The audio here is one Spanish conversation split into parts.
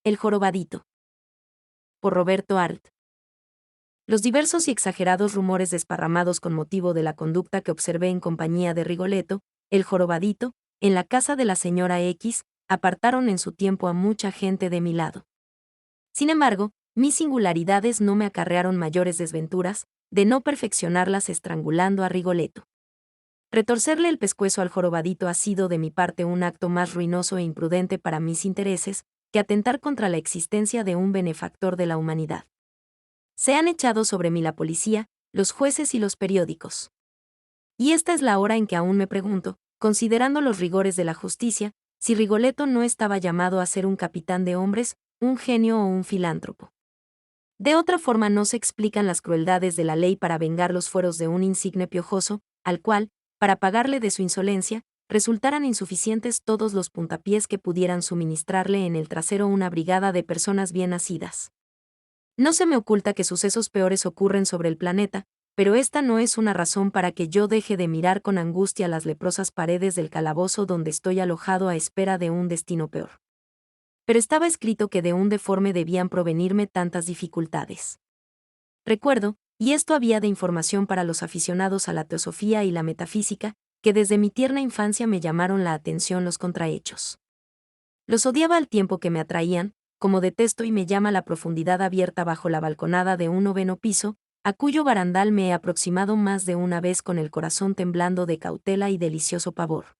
El jorobadito. Por Roberto Arlt. Los diversos y exagerados rumores desparramados con motivo de la conducta que observé en compañía de Rigoletto, el jorobadito, en la casa de la señora X, apartaron en su tiempo a mucha gente de mi lado. Sin embargo, mis singularidades no me acarrearon mayores desventuras, de no perfeccionarlas estrangulando a Rigoletto. Retorcerle el pescuezo al jorobadito ha sido de mi parte un acto más ruinoso e imprudente para mis intereses, que atentar contra la existencia de un benefactor de la humanidad. Se han echado sobre mí la policía, los jueces y los periódicos. Y esta es la hora en que aún me pregunto, considerando los rigores de la justicia, si Rigoletto no estaba llamado a ser un capitán de hombres, un genio o un filántropo. De otra forma no se explican las crueldades de la ley para vengar los fueros de un insigne piojoso, al cual, para pagarle de su insolencia, resultaran insuficientes todos los puntapiés que pudieran suministrarle en el trasero una brigada de personas bien nacidas. No se me oculta que sucesos peores ocurren sobre el planeta, pero esta no es una razón para que yo deje de mirar con angustia las leprosas paredes del calabozo donde estoy alojado a espera de un destino peor. Pero estaba escrito que de un deforme debían provenirme tantas dificultades. Recuerdo, y esto había de información para los aficionados a la teosofía y la metafísica, que desde mi tierna infancia me llamaron la atención los contrahechos. Los odiaba al tiempo que me atraían, como detesto y me llama la profundidad abierta bajo la balconada de un 9º piso, a cuyo barandal me he aproximado más de una vez con el corazón temblando de cautela y delicioso pavor.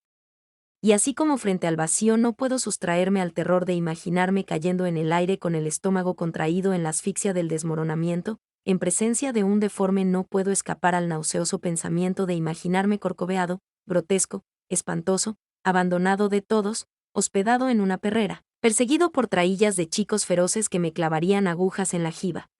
Y así como frente al vacío no puedo sustraerme al terror de imaginarme cayendo en el aire con el estómago contraído en la asfixia del desmoronamiento, en presencia de un deforme no puedo escapar al nauseoso pensamiento de imaginarme corcoveado, grotesco, espantoso, abandonado de todos, hospedado en una perrera, perseguido por traillas de chicos feroces que me clavarían agujas en la jiba.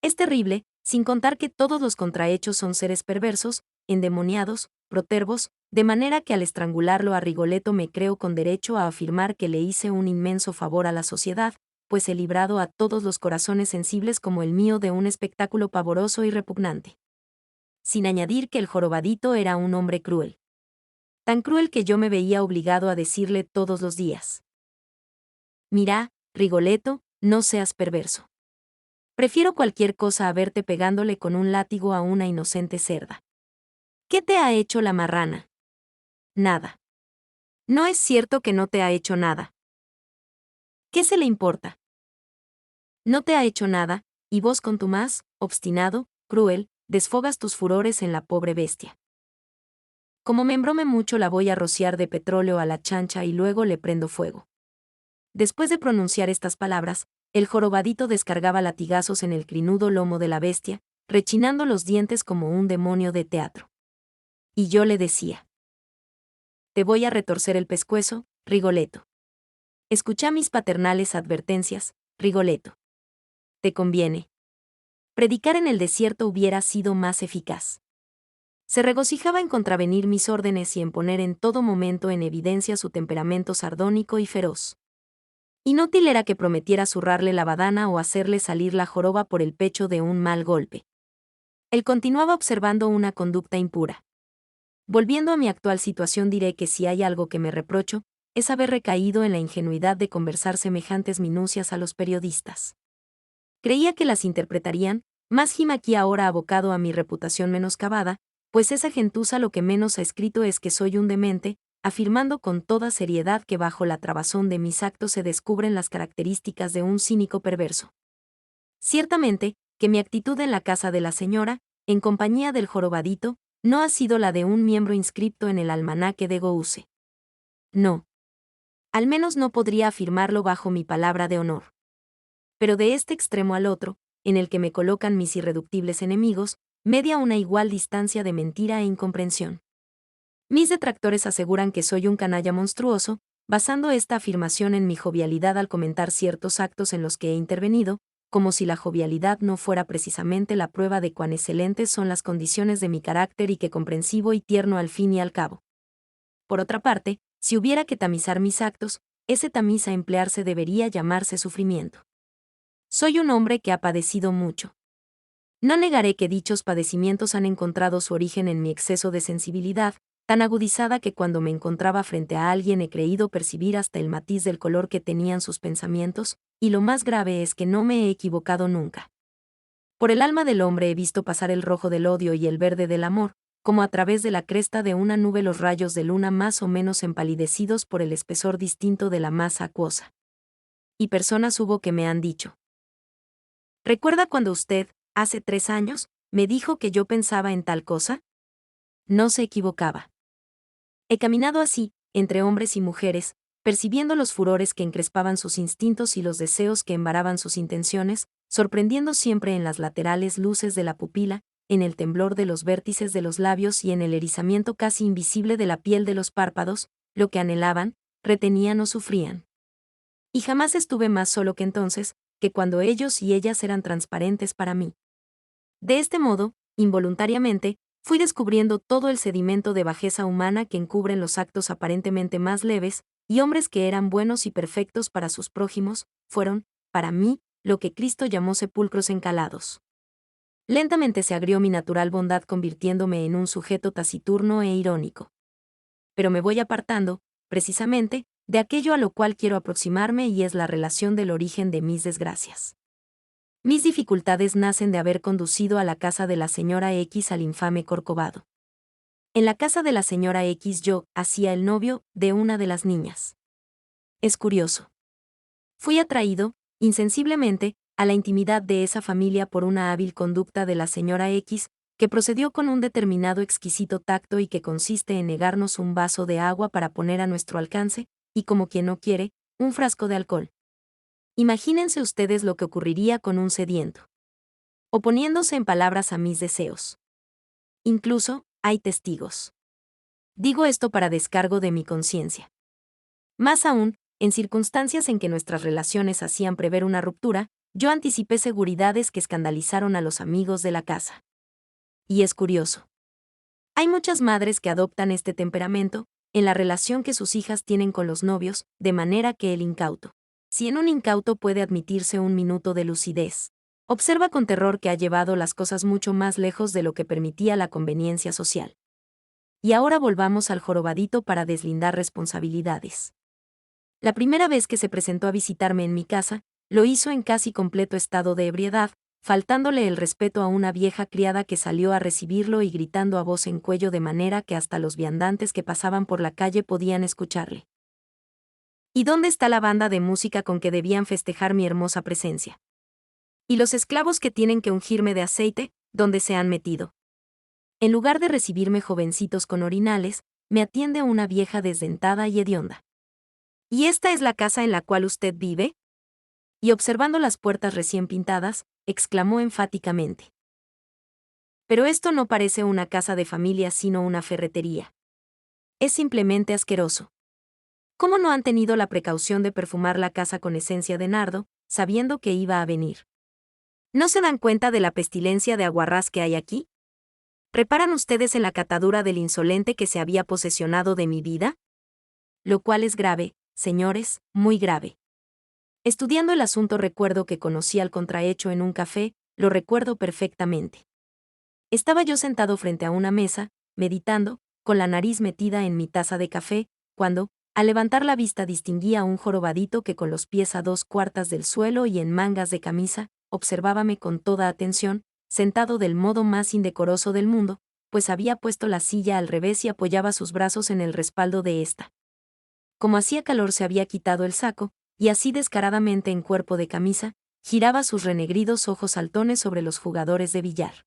Es terrible, sin contar que todos los contrahechos son seres perversos, endemoniados, protervos, de manera que al estrangularlo a Rigoletto me creo con derecho a afirmar que le hice un inmenso favor a la sociedad, pues he librado a todos los corazones sensibles como el mío de un espectáculo pavoroso y repugnante. Sin añadir que el jorobadito era un hombre cruel. Tan cruel que yo me veía obligado a decirle todos los días: mira, Rigoletto, no seas perverso. Prefiero cualquier cosa a verte pegándole con un látigo a una inocente cerda. ¿Qué te ha hecho la marrana? Nada. No es cierto que no te ha hecho nada. ¿Qué se le importa? No te ha hecho nada, y vos con tu más, obstinado, cruel, desfogas tus furores en la pobre bestia. Como me embrome mucho la voy a rociar de petróleo a la chancha y luego le prendo fuego. Después de pronunciar estas palabras, el jorobadito descargaba latigazos en el crinudo lomo de la bestia, rechinando los dientes como un demonio de teatro. Y yo le decía: te voy a retorcer el pescuezo, Rigoletto. Escucha mis paternales advertencias, Rigoletto. Te conviene. Predicar en el desierto hubiera sido más eficaz. Se regocijaba en contravenir mis órdenes y en poner en todo momento en evidencia su temperamento sardónico y feroz. Inútil era que prometiera zurrarle la badana o hacerle salir la joroba por el pecho de un mal golpe. Él continuaba observando una conducta impura. Volviendo a mi actual situación diré que si hay algo que me reprocho, es haber recaído en la ingenuidad de conversar semejantes minucias a los periodistas. Creía que las interpretarían, más gime aquí ahora abocado a mi reputación menoscabada, pues esa gentuza lo que menos ha escrito es que soy un demente, afirmando con toda seriedad que bajo la trabazón de mis actos se descubren las características de un cínico perverso. Ciertamente, que mi actitud en la casa de la señora, en compañía del jorobadito, no ha sido la de un miembro inscripto en el almanaque de Gouse. No. Al menos no podría afirmarlo bajo mi palabra de honor. Pero de este extremo al otro, en el que me colocan mis irreductibles enemigos, media una igual distancia de mentira e incomprensión. Mis detractores aseguran que soy un canalla monstruoso, basando esta afirmación en mi jovialidad al comentar ciertos actos en los que he intervenido, como si la jovialidad no fuera precisamente la prueba de cuán excelentes son las condiciones de mi carácter y que comprensivo y tierno al fin y al cabo. Por otra parte, si hubiera que tamizar mis actos, ese tamiz a emplearse debería llamarse sufrimiento. Soy un hombre que ha padecido mucho. No negaré que dichos padecimientos han encontrado su origen en mi exceso de sensibilidad, tan agudizada que cuando me encontraba frente a alguien he creído percibir hasta el matiz del color que tenían sus pensamientos, y lo más grave es que no me he equivocado nunca. Por el alma del hombre he visto pasar el rojo del odio y el verde del amor, como a través de la cresta de una nube los rayos de luna más o menos empalidecidos por el espesor distinto de la masa acuosa. Y personas hubo que me han dicho: ¿recuerda cuando usted, hace 3 años, me dijo que yo pensaba en tal cosa? No se equivocaba. He caminado así, entre hombres y mujeres, percibiendo los furores que encrespaban sus instintos y los deseos que embaraban sus intenciones, sorprendiendo siempre en las laterales luces de la pupila, en el temblor de los vértices de los labios y en el erizamiento casi invisible de la piel de los párpados, lo que anhelaban, retenían o sufrían. Y jamás estuve más solo que entonces, que cuando ellos y ellas eran transparentes para mí. De este modo, involuntariamente, fui descubriendo todo el sedimento de bajeza humana que encubren los actos aparentemente más leves, y hombres que eran buenos y perfectos para sus prójimos, fueron, para mí, lo que Cristo llamó sepulcros encalados. Lentamente se agrió mi natural bondad convirtiéndome en un sujeto taciturno e irónico. Pero me voy apartando, precisamente, de aquello a lo cual quiero aproximarme y es la relación del origen de mis desgracias. Mis dificultades nacen de haber conducido a la casa de la señora X al infame Corcovado. En la casa de la señora X yo hacía el novio de una de las niñas. Es curioso. Fui atraído, insensiblemente, a la intimidad de esa familia por una hábil conducta de la señora X, que procedió con un determinado exquisito tacto y que consiste en negarnos un vaso de agua para poner a nuestro alcance, y como quien no quiere, un frasco de alcohol. Imagínense ustedes lo que ocurriría con un sediento. Oponiéndose en palabras a mis deseos. Incluso, hay testigos. Digo esto para descargo de mi conciencia. Más aún, en circunstancias en que nuestras relaciones hacían prever una ruptura, yo anticipé seguridades que escandalizaron a los amigos de la casa. Y es curioso. Hay muchas madres que adoptan este temperamento, en la relación que sus hijas tienen con los novios, de manera que el incauto, si en un incauto puede admitirse un minuto de lucidez, observa con terror que ha llevado las cosas mucho más lejos de lo que permitía la conveniencia social. Y ahora volvamos al jorobadito para deslindar responsabilidades. La primera vez que se presentó a visitarme en mi casa, lo hizo en casi completo estado de ebriedad, faltándole el respeto a una vieja criada que salió a recibirlo y gritando a voz en cuello de manera que hasta los viandantes que pasaban por la calle podían escucharle. ¿Y dónde está la banda de música con que debían festejar mi hermosa presencia? ¿Y los esclavos que tienen que ungirme de aceite, dónde se han metido? En lugar de recibirme jovencitos con orinales, me atiende una vieja desdentada y hedionda. ¿Y esta es la casa en la cual usted vive? Y observando las puertas recién pintadas, exclamó enfáticamente: pero esto no parece una casa de familia sino una ferretería. Es simplemente asqueroso. ¿Cómo no han tenido la precaución de perfumar la casa con esencia de nardo, sabiendo que iba a venir? ¿No se dan cuenta de la pestilencia de aguarrás que hay aquí? ¿Reparan ustedes en la catadura del insolente que se había posesionado de mi vida? Lo cual es grave, señores, muy grave. Estudiando el asunto recuerdo que conocí al contrahecho en un café, lo recuerdo perfectamente. Estaba yo sentado frente a una mesa, meditando, con la nariz metida en mi taza de café, cuando, al levantar la vista distinguí a un jorobadito que con los pies a 2/4 del suelo y en mangas de camisa, observábame con toda atención, sentado del modo más indecoroso del mundo, pues había puesto la silla al revés y apoyaba sus brazos en el respaldo de ésta. Como hacía calor se había quitado el saco, y así descaradamente en cuerpo de camisa, giraba sus renegridos ojos saltones sobre los jugadores de billar.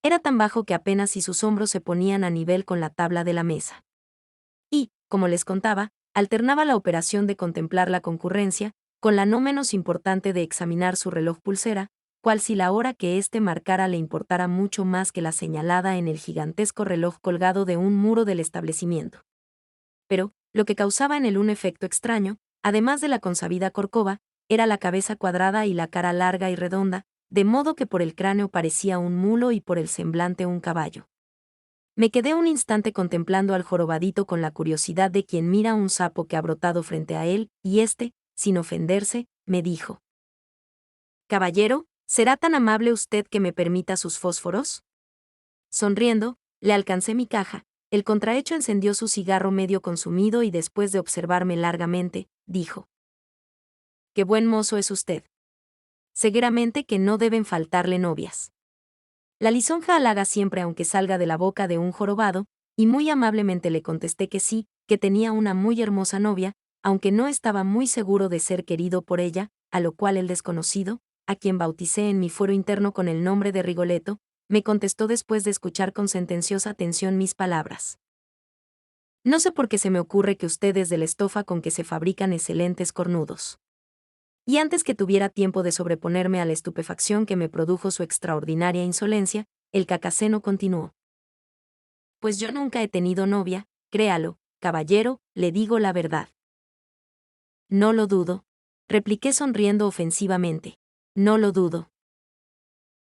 Era tan bajo que apenas si sus hombros se ponían a nivel con la tabla de la mesa. Y, como les contaba, alternaba la operación de contemplar la concurrencia, con la no menos importante de examinar su reloj pulsera, cual si la hora que éste marcara le importara mucho más que la señalada en el gigantesco reloj colgado de un muro del establecimiento. Pero, lo que causaba en él un efecto extraño, además de la consabida corcova, era la cabeza cuadrada y la cara larga y redonda, de modo que por el cráneo parecía un mulo y por el semblante un caballo. Me quedé un instante contemplando al jorobadito con la curiosidad de quien mira un sapo que ha brotado frente a él, y éste, sin ofenderse, me dijo: «Caballero, ¿será tan amable usted que me permita sus fósforos?». Sonriendo, le alcancé mi caja, el contrahecho encendió su cigarro medio consumido y después de observarme largamente, dijo: «Qué buen mozo es usted. Seguramente que no deben faltarle novias». La lisonja halaga siempre aunque salga de la boca de un jorobado, y muy amablemente le contesté que sí, que tenía una muy hermosa novia, aunque no estaba muy seguro de ser querido por ella, a lo cual el desconocido, a quien bauticé en mi fuero interno con el nombre de Rigoletto, me contestó después de escuchar con sentenciosa atención mis palabras: «No sé por qué se me ocurre que usted es de la estofa con que se fabrican excelentes cornudos». Y antes que tuviera tiempo de sobreponerme a la estupefacción que me produjo su extraordinaria insolencia, el cacaceno continuó: «Pues yo nunca he tenido novia, créalo, caballero, le digo la verdad». «No lo dudo», repliqué sonriendo ofensivamente. «No lo dudo.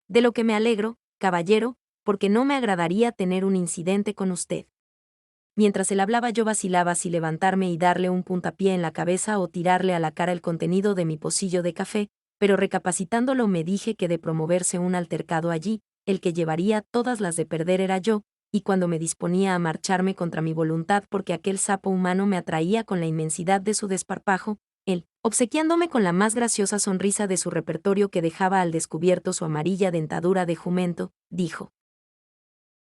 De lo que me alegro, caballero, porque no me agradaría tener un incidente con usted». Mientras él hablaba yo vacilaba si levantarme y darle un puntapié en la cabeza o tirarle a la cara el contenido de mi pocillo de café, pero recapacitándolo me dije que de promoverse un altercado allí, el que llevaría todas las de perder era yo, y cuando me disponía a marcharme contra mi voluntad porque aquel sapo humano me atraía con la inmensidad de su desparpajo, él, obsequiándome con la más graciosa sonrisa de su repertorio que dejaba al descubierto su amarilla dentadura de jumento, dijo: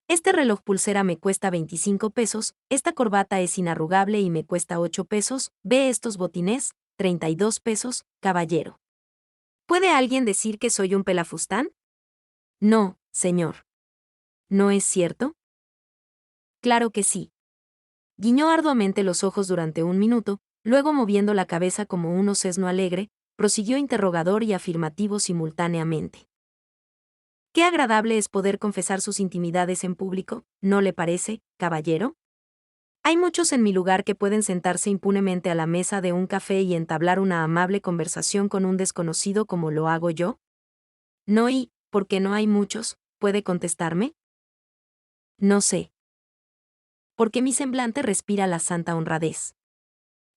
«Este reloj pulsera me cuesta 25 pesos, esta corbata es inarrugable y me cuesta 8 pesos, ve estos botines, 32 pesos, caballero. ¿Puede alguien decir que soy un pelafustán? No, señor. ¿No es cierto? Claro que sí». Guiñó arduamente los ojos durante un minuto, luego moviendo la cabeza como un osesno alegre, prosiguió interrogador y afirmativo simultáneamente. «Qué agradable es poder confesar sus intimidades en público, ¿no le parece, caballero? Hay muchos en mi lugar que pueden sentarse impunemente a la mesa de un café y entablar una amable conversación con un desconocido como lo hago yo». «No, y, ¿por qué no hay muchos? ¿Puede contestarme?» «No sé. Porque mi semblante respira la santa honradez».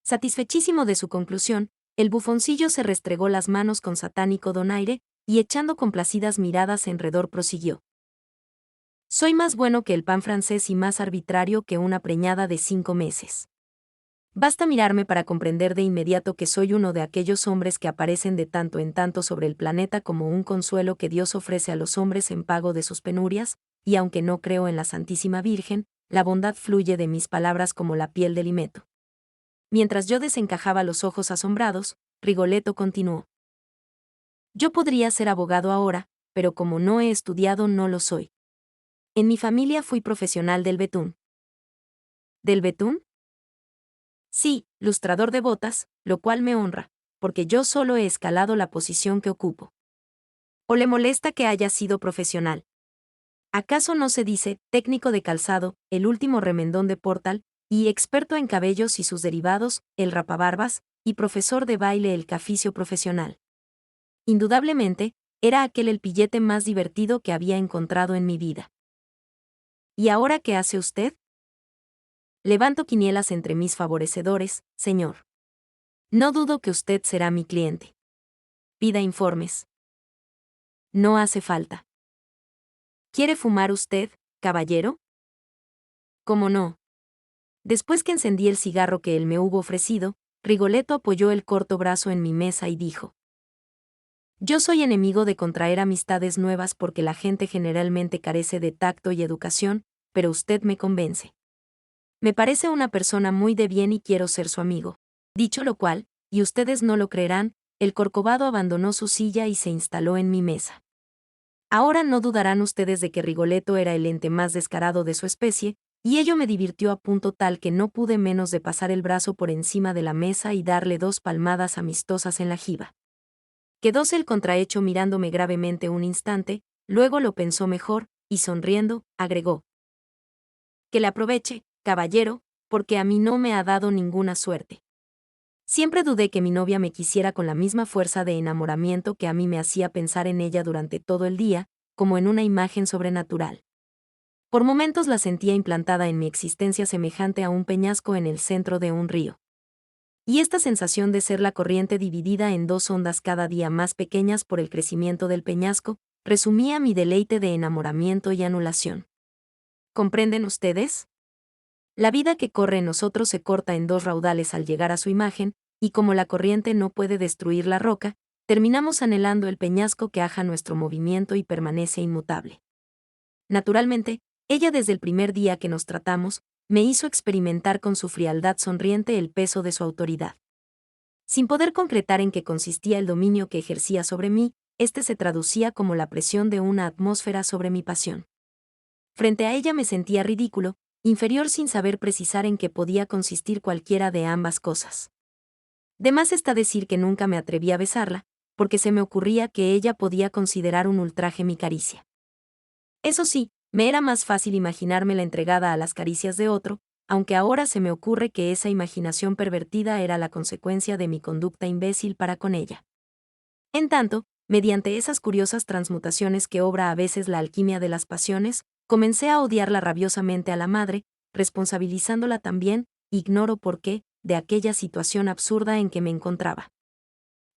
Satisfechísimo de su conclusión, el bufoncillo se restregó las manos con satánico donaire, y echando complacidas miradas en redor prosiguió: «Soy más bueno que el pan francés y más arbitrario que una preñada de 5 meses. Basta mirarme para comprender de inmediato que soy uno de aquellos hombres que aparecen de tanto en tanto sobre el planeta como un consuelo que Dios ofrece a los hombres en pago de sus penurias, y aunque no creo en la Santísima Virgen, la bondad fluye de mis palabras como la piel del himeto». Mientras yo desencajaba los ojos asombrados, Rigoletto continuó: «Yo podría ser abogado ahora, pero como no he estudiado no lo soy. En mi familia fui profesional del betún». «¿Del betún?» «Sí, lustrador de botas, lo cual me honra, porque yo solo he escalado la posición que ocupo». «¿O le molesta que haya sido profesional? ¿Acaso no se dice técnico de calzado, el último remendón de Portal, y experto en cabellos y sus derivados, el rapabarbas, y profesor de baile el caficio profesional?» Indudablemente, era aquel el pillete más divertido que había encontrado en mi vida. «¿Y ahora qué hace usted?» «Levanto quinielas entre mis favorecedores, señor. No dudo que usted será mi cliente. Pida informes». «No hace falta». «¿Quiere fumar usted, caballero?» «¿Cómo no?». Después que encendí el cigarro que él me hubo ofrecido, Rigoletto apoyó el corto brazo en mi mesa y dijo: «Yo soy enemigo de contraer amistades nuevas porque la gente generalmente carece de tacto y educación, pero usted me convence. Me parece una persona muy de bien y quiero ser su amigo». Dicho lo cual, y ustedes no lo creerán, el Corcovado abandonó su silla y se instaló en mi mesa. Ahora no dudarán ustedes de que Rigoletto era el ente más descarado de su especie, y ello me divirtió a punto tal que no pude menos de pasar el brazo por encima de la mesa y darle 2 palmadas amistosas en la jiba. Quedóse el contrahecho mirándome gravemente un instante, luego lo pensó mejor, y sonriendo, agregó: «Que le aproveche, caballero, porque a mí no me ha dado ninguna suerte. Siempre dudé que mi novia me quisiera con la misma fuerza de enamoramiento que a mí me hacía pensar en ella durante todo el día, como en una imagen sobrenatural. Por momentos la sentía implantada en mi existencia semejante a un peñasco en el centro de un río. Y esta sensación de ser la corriente dividida en 2 ondas cada día más pequeñas por el crecimiento del peñasco, resumía mi deleite de enamoramiento y anulación. ¿Comprenden ustedes?». La vida que corre en nosotros se corta en dos raudales al llegar a su imagen, y como la corriente no puede destruir la roca, terminamos anhelando el peñasco que aja nuestro movimiento y permanece inmutable. Naturalmente, ella desde el primer día que nos tratamos, me hizo experimentar con su frialdad sonriente el peso de su autoridad. Sin poder concretar en qué consistía el dominio que ejercía sobre mí, este se traducía como la presión de una atmósfera sobre mi pasión. Frente a ella me sentía ridículo, inferior sin saber precisar en qué podía consistir cualquiera de ambas cosas. De más está decir que nunca me atreví a besarla, porque se me ocurría que ella podía considerar un ultraje mi caricia. Eso sí, me era más fácil imaginármela entregada a las caricias de otro, aunque ahora se me ocurre que esa imaginación pervertida era la consecuencia de mi conducta imbécil para con ella. En tanto, mediante esas curiosas transmutaciones que obra a veces la alquimia de las pasiones, comencé a odiarla rabiosamente a la madre, responsabilizándola también, ignoro por qué, de aquella situación absurda en que me encontraba.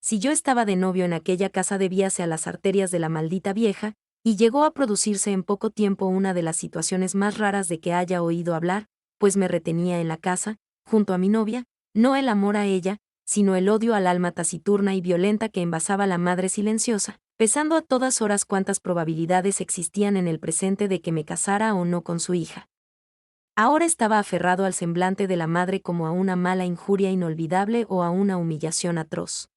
Si yo estaba de novio en aquella casa debíase a las arterias de la maldita vieja, y llegó a producirse en poco tiempo una de las situaciones más raras de que haya oído hablar, pues me retenía en la casa, junto a mi novia, no el amor a ella, sino el odio al alma taciturna y violenta que envasaba la madre silenciosa, pesando a todas horas cuántas probabilidades existían en el presente de que me casara o no con su hija. Ahora estaba aferrado al semblante de la madre como a una mala injuria inolvidable o a una humillación atroz.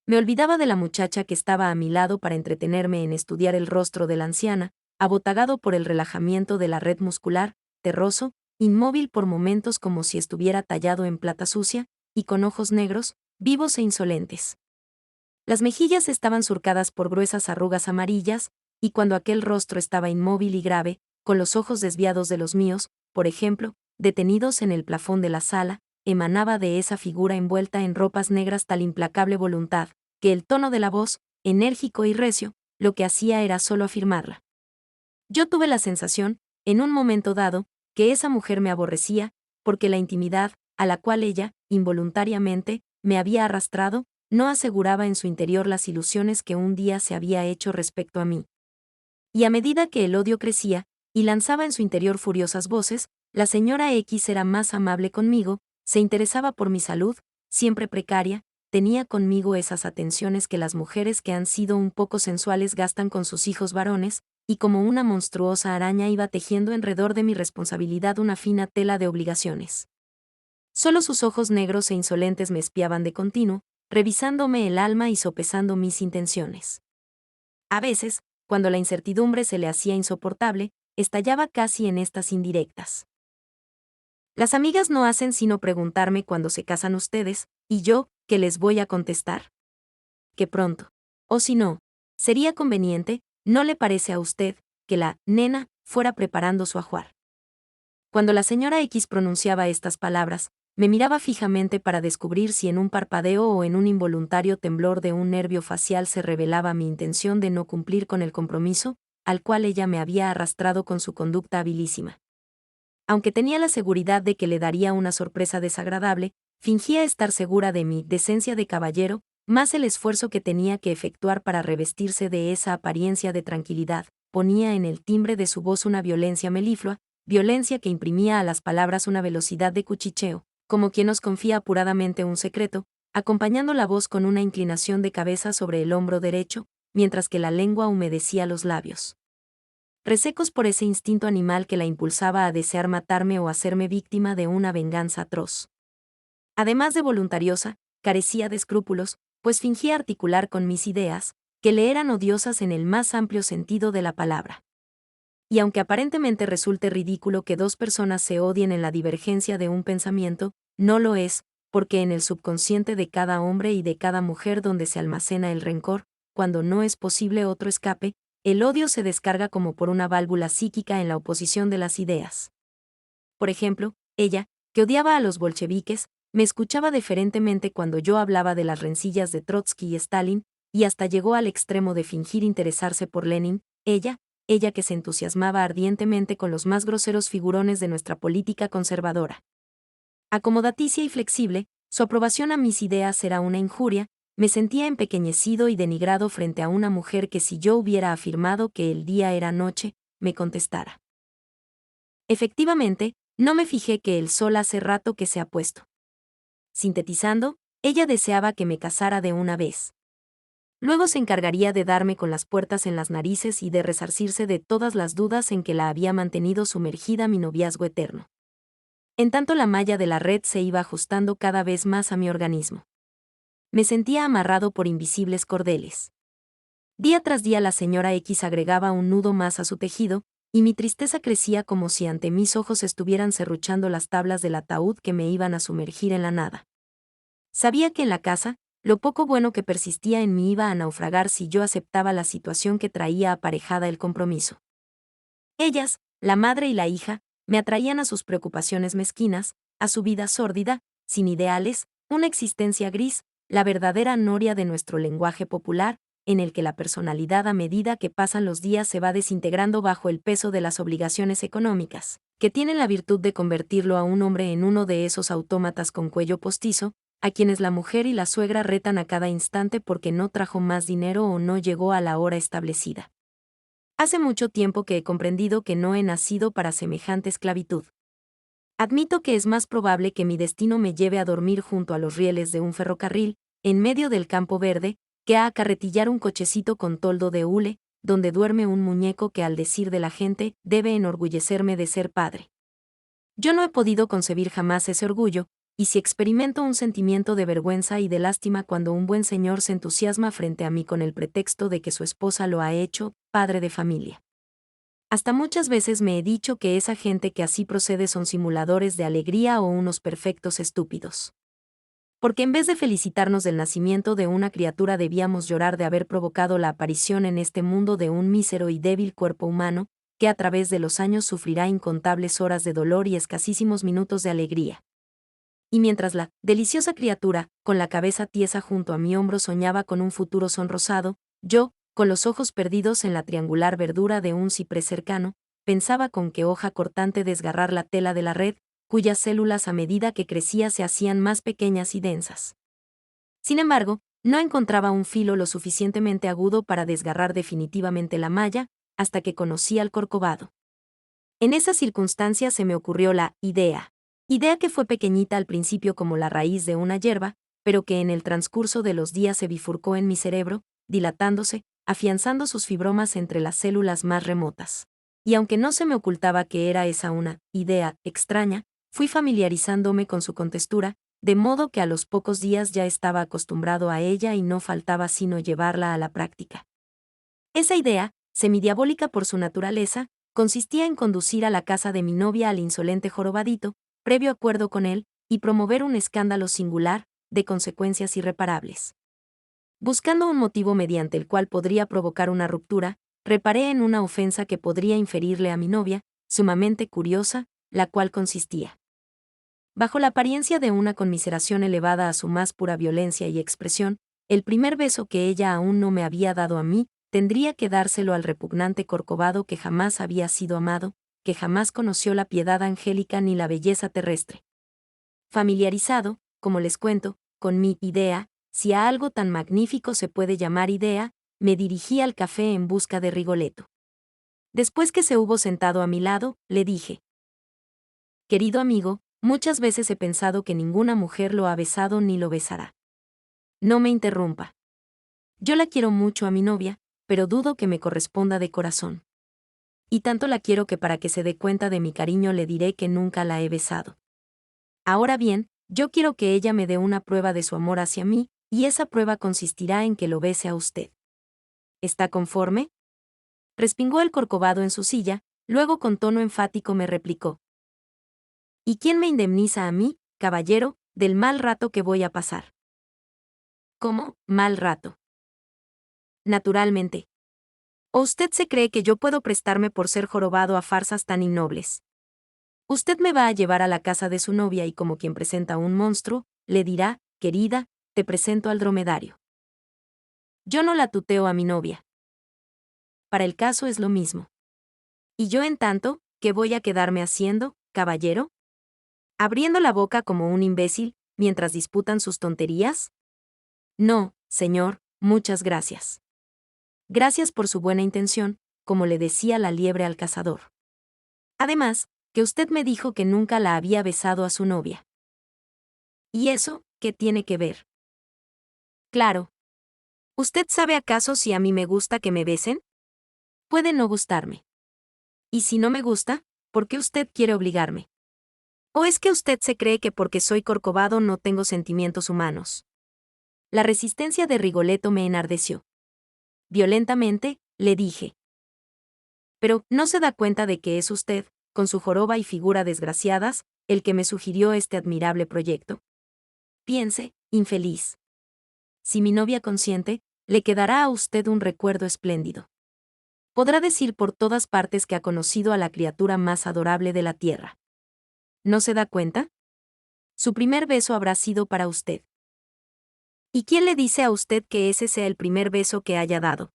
Me olvidaba de la muchacha que estaba a mi lado para entretenerme en estudiar el rostro de la anciana, abotagado por el relajamiento de la red muscular, terroso, inmóvil por momentos como si estuviera tallado en plata sucia, y con ojos negros, vivos e insolentes. Las mejillas estaban surcadas por gruesas arrugas amarillas, y cuando aquel rostro estaba inmóvil y grave, con los ojos desviados de los míos, por ejemplo, detenidos en el plafón de la sala, emanaba de esa figura envuelta en ropas negras tal implacable voluntad, que el tono de la voz, enérgico y recio, lo que hacía era solo afirmarla. Yo tuve la sensación, en un momento dado, que esa mujer me aborrecía, porque la intimidad, a la cual ella, involuntariamente, me había arrastrado, no aseguraba en su interior las ilusiones que un día se había hecho respecto a mí. Y a medida que el odio crecía, y lanzaba en su interior furiosas voces, la señora X era más amable conmigo, se interesaba por mi salud, siempre precaria, tenía conmigo esas atenciones que las mujeres que han sido un poco sensuales gastan con sus hijos varones, y como una monstruosa araña iba tejiendo alrededor de mi responsabilidad una fina tela de obligaciones. Solo sus ojos negros e insolentes me espiaban de continuo, revisándome el alma y sopesando mis intenciones. A veces, cuando la incertidumbre se le hacía insoportable, estallaba casi en estas indirectas. Las amigas no hacen sino preguntarme cuándo se casan ustedes, y yo, ¿qué les voy a contestar? Que pronto. O si no, sería conveniente, ¿no le parece a usted, que la nena fuera preparando su ajuar? Cuando la señora X pronunciaba estas palabras, me miraba fijamente para descubrir si en un parpadeo o en un involuntario temblor de un nervio facial se revelaba mi intención de no cumplir con el compromiso, al cual ella me había arrastrado con su conducta habilísima. Aunque tenía la seguridad de que le daría una sorpresa desagradable, fingía estar segura de mi decencia de caballero, más el esfuerzo que tenía que efectuar para revestirse de esa apariencia de tranquilidad, ponía en el timbre de su voz una violencia meliflua, violencia que imprimía a las palabras una velocidad de cuchicheo, como quien os confía apuradamente un secreto, acompañando la voz con una inclinación de cabeza sobre el hombro derecho, mientras que la lengua humedecía los labios. Resecos por ese instinto animal que la impulsaba a desear matarme o hacerme víctima de una venganza atroz. Además de voluntariosa, carecía de escrúpulos, pues fingía articular con mis ideas, que le eran odiosas en el más amplio sentido de la palabra. Y aunque aparentemente resulte ridículo que dos personas se odien en la divergencia de un pensamiento, no lo es, porque en el subconsciente de cada hombre y de cada mujer donde se almacena el rencor, cuando no es posible otro escape, el odio se descarga como por una válvula psíquica en la oposición de las ideas. Por ejemplo, ella, que odiaba a los bolcheviques, me escuchaba deferentemente cuando yo hablaba de las rencillas de Trotsky y Stalin, y hasta llegó al extremo de fingir interesarse por Lenin, ella que se entusiasmaba ardientemente con los más groseros figurones de nuestra política conservadora. Acomodaticia y flexible, su aprobación a mis ideas era una injuria, me sentía empequeñecido y denigrado frente a una mujer que si yo hubiera afirmado que el día era noche, me contestara. Efectivamente, No me fijé que el sol hace rato que se ha puesto. Sintetizando, ella deseaba que me casara de una vez. Luego se encargaría de darme con las puertas en las narices y de resarcirse de todas las dudas en que la había mantenido sumergida mi noviazgo eterno. En tanto la malla de la red se iba ajustando cada vez más a mi organismo. Me sentía amarrado por invisibles cordeles. Día tras día la señora X agregaba un nudo más a su tejido, y mi tristeza crecía como si ante mis ojos estuvieran serruchando las tablas del ataúd que me iban a sumergir en la nada. Sabía que en la casa, lo poco bueno que persistía en mí iba a naufragar si yo aceptaba la situación que traía aparejada el compromiso. Ellas, la madre y la hija, me atraían a sus preocupaciones mezquinas, a su vida sórdida, sin ideales, una existencia gris, la verdadera noria de nuestro lenguaje popular, en el que la personalidad a medida que pasan los días se va desintegrando bajo el peso de las obligaciones económicas, que tienen la virtud de convertirlo a un hombre en uno de esos autómatas con cuello postizo, a quienes la mujer y la suegra retan a cada instante porque no trajo más dinero o no llegó a la hora establecida. Hace mucho tiempo que he comprendido que no he nacido para semejante esclavitud. Admito que es más probable que mi destino me lleve a dormir junto a los rieles de un ferrocarril, en medio del campo verde, que a acarretillar un cochecito con toldo de hule, donde duerme un muñeco que al decir de la gente debe enorgullecerme de ser padre. Yo no he podido concebir jamás ese orgullo, y si experimento un sentimiento de vergüenza y de lástima cuando un buen señor se entusiasma frente a mí con el pretexto de que su esposa lo ha hecho, padre de familia. Hasta muchas veces me he dicho que esa gente que así procede son simuladores de alegría o unos perfectos estúpidos. Porque en vez de felicitarnos del nacimiento de una criatura debíamos llorar de haber provocado la aparición en este mundo de un mísero y débil cuerpo humano, que a través de los años sufrirá incontables horas de dolor y escasísimos minutos de alegría. Y mientras la deliciosa criatura, con la cabeza tiesa junto a mi hombro, soñaba con un futuro sonrosado, yo, con los ojos perdidos en la triangular verdura de un ciprés cercano, pensaba con qué hoja cortante desgarrar la tela de la red, cuyas células a medida que crecía se hacían más pequeñas y densas. Sin embargo, no encontraba un filo lo suficientemente agudo para desgarrar definitivamente la malla, hasta que conocí al corcovado. En esa circunstancia se me ocurrió la idea que fue pequeñita al principio como la raíz de una hierba, pero que en el transcurso de los días se bifurcó en mi cerebro, dilatándose, afianzando sus fibromas entre las células más remotas. Y aunque no se me ocultaba que era esa una idea extraña, fui familiarizándome con su contextura, de modo que a los pocos días ya estaba acostumbrado a ella y no faltaba sino llevarla a la práctica. Esa idea, semidiabólica por su naturaleza, consistía en conducir a la casa de mi novia al insolente jorobadito, previo acuerdo con él, y promover un escándalo singular, de consecuencias irreparables. Buscando un motivo mediante el cual podría provocar una ruptura, reparé en una ofensa que podría inferirle a mi novia, sumamente curiosa, la cual consistía. Bajo la apariencia de una conmiseración elevada a su más pura violencia y expresión, el primer beso que ella aún no me había dado a mí, tendría que dárselo al repugnante corcovado que jamás había sido amado, que jamás conoció la piedad angélica ni la belleza terrestre. Familiarizado, como les cuento, con mi idea, si a algo tan magnífico se puede llamar idea, me dirigí al café en busca de Rigoletto. Después que se hubo sentado a mi lado, le dije: querido amigo, muchas veces he pensado que ninguna mujer lo ha besado ni lo besará. No me interrumpa. Yo la quiero mucho a mi novia, pero dudo que me corresponda de corazón. Y tanto la quiero que para que se dé cuenta de mi cariño le diré que nunca la he besado. Ahora bien, yo quiero que ella me dé una prueba de su amor hacia mí, y esa prueba consistirá en que lo bese a usted. ¿Está conforme? Respingó el corcovado en su silla, luego con tono enfático me replicó: ¿y quién me indemniza a mí, caballero, del mal rato que voy a pasar? ¿Cómo, mal rato? Naturalmente. ¿O usted se cree que yo puedo prestarme por ser jorobado a farsas tan innobles? Usted me va a llevar a la casa de su novia y como quien presenta a un monstruo, le dirá: querida, te presento al dromedario. Yo no la tuteo a mi novia. Para el caso es lo mismo. ¿Y yo en tanto, qué voy a quedarme haciendo, caballero? ¿Abriendo la boca como un imbécil, mientras disputan sus tonterías? No, señor, muchas gracias. Gracias por su buena intención, como le decía la liebre al cazador. Además, Que usted me dijo que nunca la había besado a su novia. ¿Y eso, qué tiene que ver? Claro. ¿Usted sabe acaso si a mí me gusta que me besen? Puede no gustarme. Y si no me gusta, ¿por qué usted quiere obligarme? ¿O es que usted se cree que porque soy Corcovado no tengo sentimientos humanos? La resistencia de Rigoletto me enardeció. Violentamente, le dije. Pero, ¿no se da cuenta de que es usted, con su joroba y figura desgraciadas, el que me sugirió este admirable proyecto? Piense, infeliz. Si mi novia consiente, le quedará a usted un recuerdo espléndido. Podrá decir por todas partes que ha conocido a la criatura más adorable de la tierra. ¿No se da cuenta? Su primer beso habrá sido para usted. ¿Y quién le dice a usted que ese sea el primer beso que haya dado?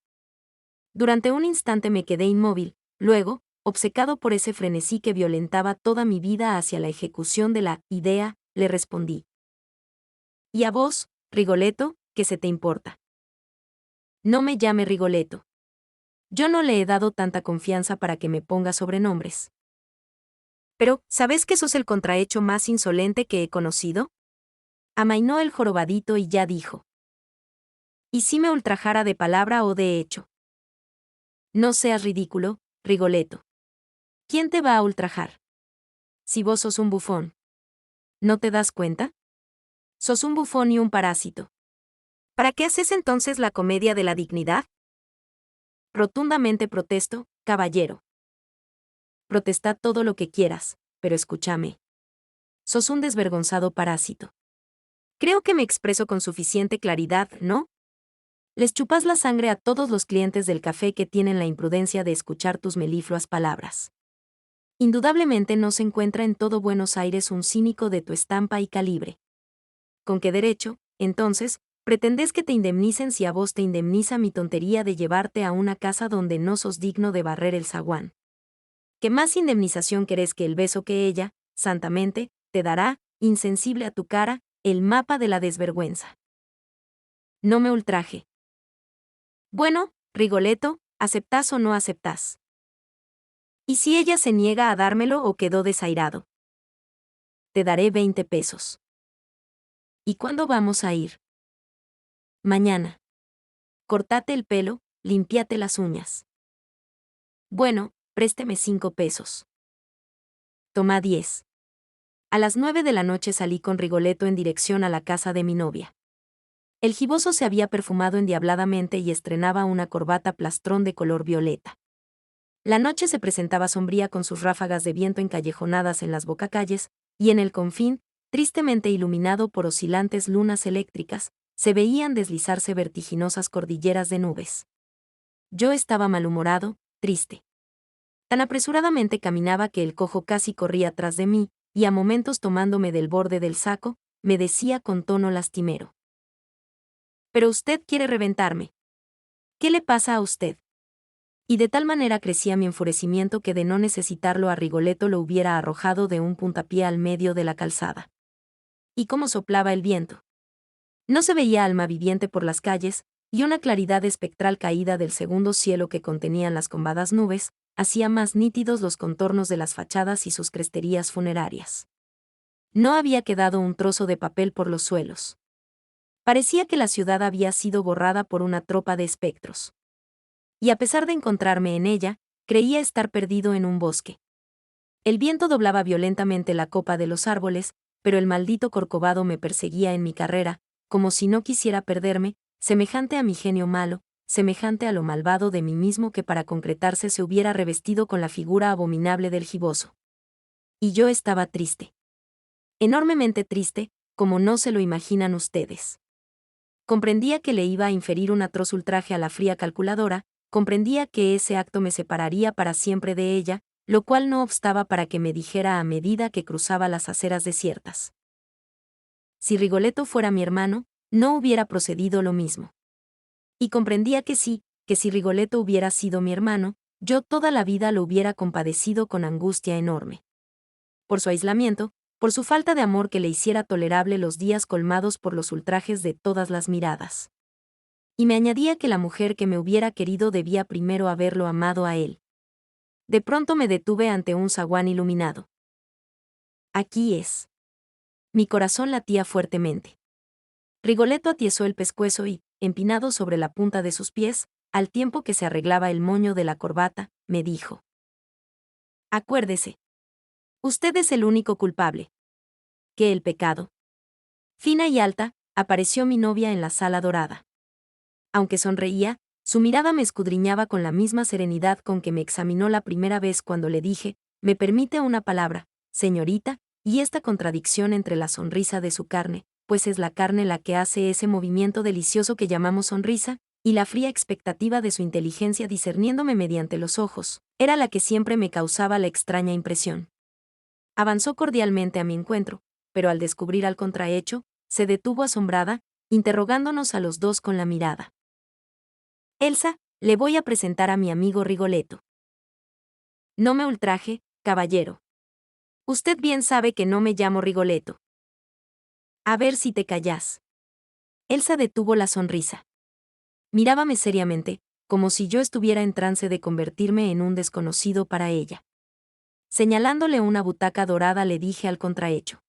Durante un instante me quedé inmóvil, luego, obcecado por ese frenesí que violentaba toda mi vida hacia la ejecución de la idea, le respondí. ¿Y a vos, Rigoletto, qué se te importa? No me llame Rigoletto. Yo no le he dado tanta confianza para que me ponga sobrenombres. Pero, ¿sabes que sos el contrahecho más insolente que he conocido? Amainó el jorobadito y ya dijo. ¿Y si me ultrajara de palabra o de hecho? No seas ridículo, Rigoletto. ¿Quién te va a ultrajar? Si vos sos un bufón. ¿No te das cuenta? Sos un bufón y un parásito. ¿Para qué haces entonces la comedia de la dignidad? Rotundamente protesto, caballero. Protestad todo lo que quieras, pero escúchame. Sos un desvergonzado parásito. Creo que me expreso con suficiente claridad, ¿no? Les chupas la sangre a todos los clientes del café que tienen la imprudencia de escuchar tus melifluas palabras. Indudablemente no se encuentra en todo Buenos Aires un cínico de tu estampa y calibre. ¿Con qué derecho, entonces, pretendés que te indemnicen si a vos te indemniza mi tontería de llevarte a una casa donde no sos digno de barrer el zaguán? ¿Qué más indemnización querés que el beso que ella, santamente, te dará, insensible a tu cara, el mapa de la desvergüenza? No me ultraje. Bueno, Rigoletto, ¿aceptás o no aceptás? ¿Y si ella se niega a dármelo o quedó desairado? Te daré 20 pesos. ¿Y cuándo vamos a ir? Mañana. Cortate el pelo, limpiate las uñas. Bueno, présteme 5 pesos. Toma 10. A las 9 de la noche salí con Rigoletto en dirección a la casa de mi novia. El giboso se había perfumado endiabladamente y estrenaba una corbata plastrón de color violeta. La noche se presentaba sombría con sus ráfagas de viento encallejonadas en las bocacalles, y en el confín, tristemente iluminado por oscilantes lunas eléctricas, se veían deslizarse vertiginosas cordilleras de nubes. Yo estaba malhumorado, triste. Tan apresuradamente caminaba que el cojo casi corría tras de mí, y a momentos tomándome del borde del saco, me decía con tono lastimero. Pero usted quiere reventarme. ¿Qué le pasa a usted? Y de tal manera crecía mi enfurecimiento que de no necesitarlo a Rigoletto lo hubiera arrojado de un puntapié al medio de la calzada. Y cómo soplaba el viento. No se veía alma viviente por las calles, y una claridad espectral caída del segundo cielo que contenían las combadas nubes, hacía más nítidos los contornos de las fachadas y sus cresterías funerarias. No había quedado un trozo de papel por los suelos. Parecía que la ciudad había sido borrada por una tropa de espectros. Y a pesar de encontrarme en ella, creía estar perdido en un bosque. El viento doblaba violentamente la copa de los árboles, pero el maldito Corcovado me perseguía en mi carrera, como si no quisiera perderme, semejante a mi genio malo, semejante a lo malvado de mí mismo que para concretarse se hubiera revestido con la figura abominable del giboso. Y yo estaba triste. Enormemente triste, como no se lo imaginan ustedes. Comprendía que le iba a inferir un atroz ultraje a la fría calculadora, comprendía que ese acto me separaría para siempre de ella, lo cual no obstaba para que me dijera a medida que cruzaba las aceras desiertas. Si Rigoletto fuera mi hermano, no hubiera procedido lo mismo. Y comprendía que sí, que si Rigoletto hubiera sido mi hermano, yo toda la vida lo hubiera compadecido con angustia enorme. Por su aislamiento, por su falta de amor que le hiciera tolerable los días colmados por los ultrajes de todas las miradas. Y me añadía que la mujer que me hubiera querido debía primero haberlo amado a él. De pronto me detuve ante un zaguán iluminado. Aquí es. Mi corazón latía fuertemente. Rigoletto atiezó el pescuezo y, empinado sobre la punta de sus pies, al tiempo que se arreglaba el moño de la corbata, me dijo: Acuérdese. Usted es el único culpable. ¿Qué el pecado? Fina y alta, apareció mi novia en la sala dorada. Aunque sonreía, su mirada me escudriñaba con la misma serenidad con que me examinó la primera vez cuando le dije: «¿Me permite una palabra, señorita?», y esta contradicción entre la sonrisa de su carne, pues es la carne la que hace ese movimiento delicioso que llamamos sonrisa, y la fría expectativa de su inteligencia discerniéndome mediante los ojos, era la que siempre me causaba la extraña impresión. Avanzó cordialmente a mi encuentro, pero al descubrir al contrahecho, se detuvo asombrada, interrogándonos a los dos con la mirada. «Elsa, le voy a presentar a mi amigo Rigoletto». «No me ultraje, caballero. Usted bien sabe que no me llamo Rigoletto». «A ver si te callas». Elsa detuvo la sonrisa. Mirábame seriamente, como si yo estuviera en trance de convertirme en un desconocido para ella. Señalándole una butaca dorada le dije al contrahecho: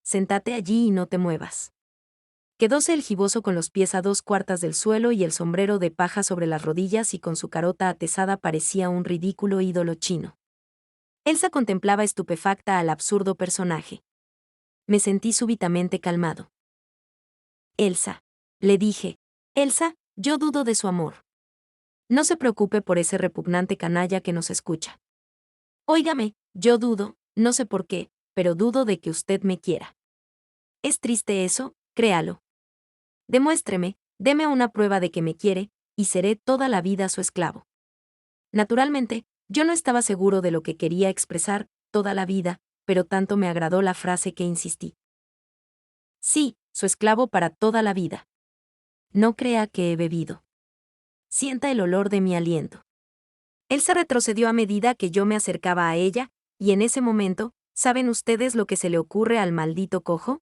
«Séntate allí y no te muevas». Quedóse el giboso con los pies a 2/4 del suelo y el sombrero de paja sobre las rodillas y con su carota atezada parecía un ridículo ídolo chino. Elsa contemplaba estupefacta al absurdo personaje. Me sentí súbitamente calmado. «Elsa», le dije, «Elsa, yo dudo de su amor. No se preocupe por ese repugnante canalla que nos escucha. Óigame, yo dudo, no sé por qué, pero dudo de que usted me quiera. Es triste eso, créalo. Demuéstreme, deme una prueba de que me quiere, y seré toda la vida su esclavo». Naturalmente, yo no estaba seguro de lo que quería expresar, toda la vida, pero tanto me agradó la frase que insistí. «Sí, su esclavo para toda la vida. No crea que he bebido. Sienta el olor de mi aliento». Elsa retrocedió a medida que yo me acercaba a ella, y en ese momento, ¿saben ustedes lo que se le ocurre al maldito cojo?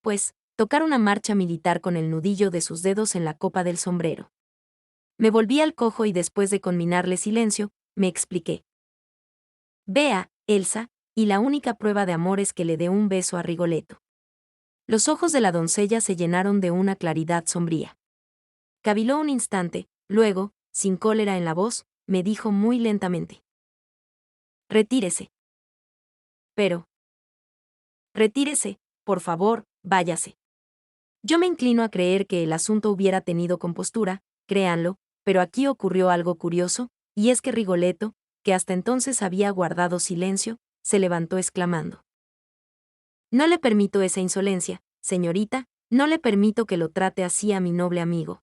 Pues, tocar una marcha militar con el nudillo de sus dedos en la copa del sombrero. Me volví al cojo y después de conminarle silencio, me expliqué. «Vea, Elsa, y la única prueba de amor es que le dé un beso a Rigoletto». Los ojos de la doncella se llenaron de una claridad sombría. Caviló un instante, luego, sin cólera en la voz, me dijo muy lentamente: «Retírese». «Pero». «Retírese, por favor, váyase». Yo me inclino a creer que el asunto hubiera tenido compostura, créanlo, pero aquí ocurrió algo curioso, y es que Rigoletto, que hasta entonces había guardado silencio, se levantó exclamando: «No le permito esa insolencia, señorita, no le permito que lo trate así a mi noble amigo.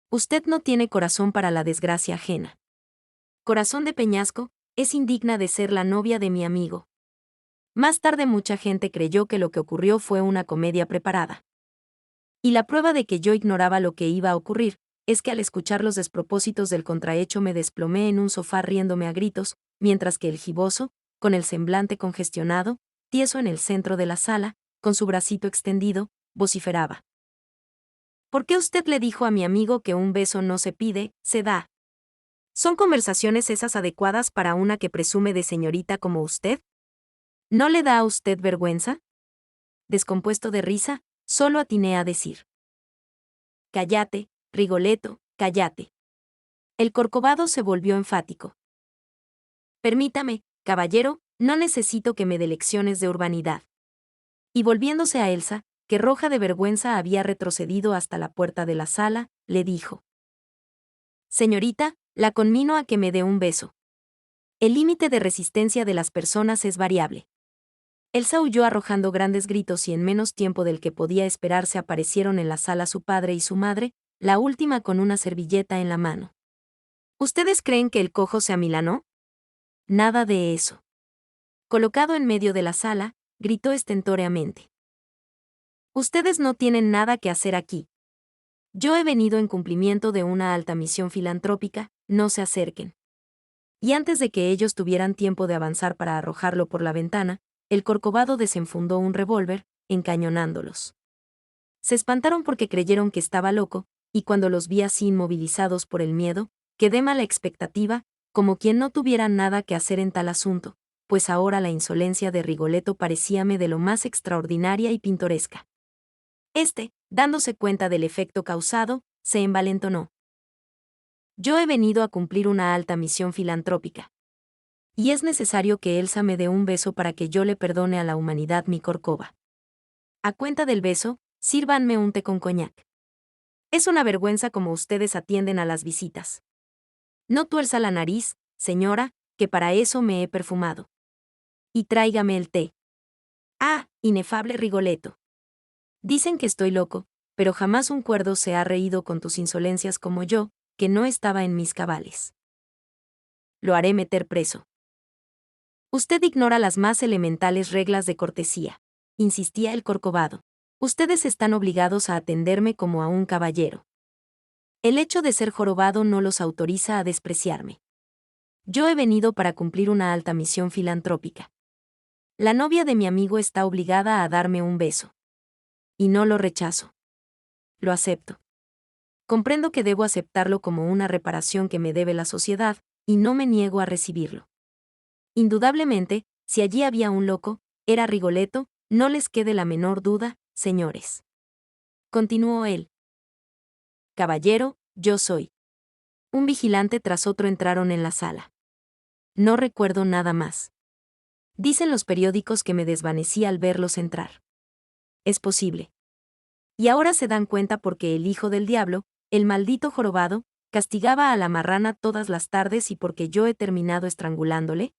Usted no tiene corazón para la desgracia ajena. Corazón de peñasco, es indigna de ser la novia de mi amigo». Más tarde mucha gente creyó que lo que ocurrió fue una comedia preparada. Y la prueba de que yo ignoraba lo que iba a ocurrir, es que al escuchar los despropósitos del contrahecho me desplomé en un sofá riéndome a gritos, mientras que el giboso, con el semblante congestionado, tieso en el centro de la sala, con su bracito extendido, vociferaba: «¿Por qué usted le dijo a mi amigo que un beso no se pide, se da? ¿Son conversaciones esas adecuadas para una que presume de señorita como usted? ¿No le da a usted vergüenza?». Descompuesto de risa, solo atiné a decir: «Cállate, Rigoletto, cállate». El Corcovado se volvió enfático. «Permítame, caballero, no necesito que me dé lecciones de urbanidad». Y volviéndose a Elsa, que roja de vergüenza había retrocedido hasta la puerta de la sala, le dijo: «Señorita, la conmino a que me dé un beso. El límite de resistencia de las personas es variable». Elsa huyó arrojando grandes gritos y en menos tiempo del que podía esperarse aparecieron en la sala su padre y su madre, la última con una servilleta en la mano. ¿Ustedes creen que el cojo se amilanó? Nada de eso. Colocado en medio de la sala, gritó estentóreamente: «Ustedes no tienen nada que hacer aquí. Yo he venido en cumplimiento de una alta misión filantrópica, no se acerquen». Y antes de que ellos tuvieran tiempo de avanzar para arrojarlo por la ventana, el Corcovado desenfundó un revólver, encañonándolos. Se espantaron porque creyeron que estaba loco, y cuando los vi así inmovilizados por el miedo, quedé mala expectativa, como quien no tuviera nada que hacer en tal asunto, pues ahora la insolencia de Rigoletto parecíame de lo más extraordinaria y pintoresca. Dándose cuenta del efecto causado, se envalentonó. Yo he venido a cumplir una alta misión filantrópica. Y es necesario que Elsa me dé un beso para que yo le perdone a la humanidad mi corcova. A cuenta del beso, sírvanme un té con coñac. Es una vergüenza como ustedes atienden a las visitas. No tuerza la nariz, señora, que para eso me he perfumado. Y tráigame el té. Ah, inefable Rigoletto. Dicen que estoy loco, pero jamás un cuerdo se ha reído con tus insolencias como yo, que no estaba en mis cabales. Lo haré meter preso. Usted ignora las más elementales reglas de cortesía, insistía el Corcovado. Ustedes están obligados a atenderme como a un caballero. El hecho de ser jorobado no los autoriza a despreciarme. Yo he venido para cumplir una alta misión filantrópica. La novia de mi amigo está obligada a darme un beso. Y no lo rechazo. Lo acepto. Comprendo que debo aceptarlo como una reparación que me debe la sociedad, y no me niego a recibirlo. Indudablemente, si allí había un loco, era Rigoletto, no les quede la menor duda, señores. Continuó él. Caballero, yo soy. Un vigilante tras otro entraron en la sala. No recuerdo nada más. Dicen los periódicos que me desvanecí al verlos entrar. Es posible. Y ahora se dan cuenta porque el hijo del diablo, el maldito jorobado, castigaba a la marrana todas las tardes y porque yo he terminado estrangulándole,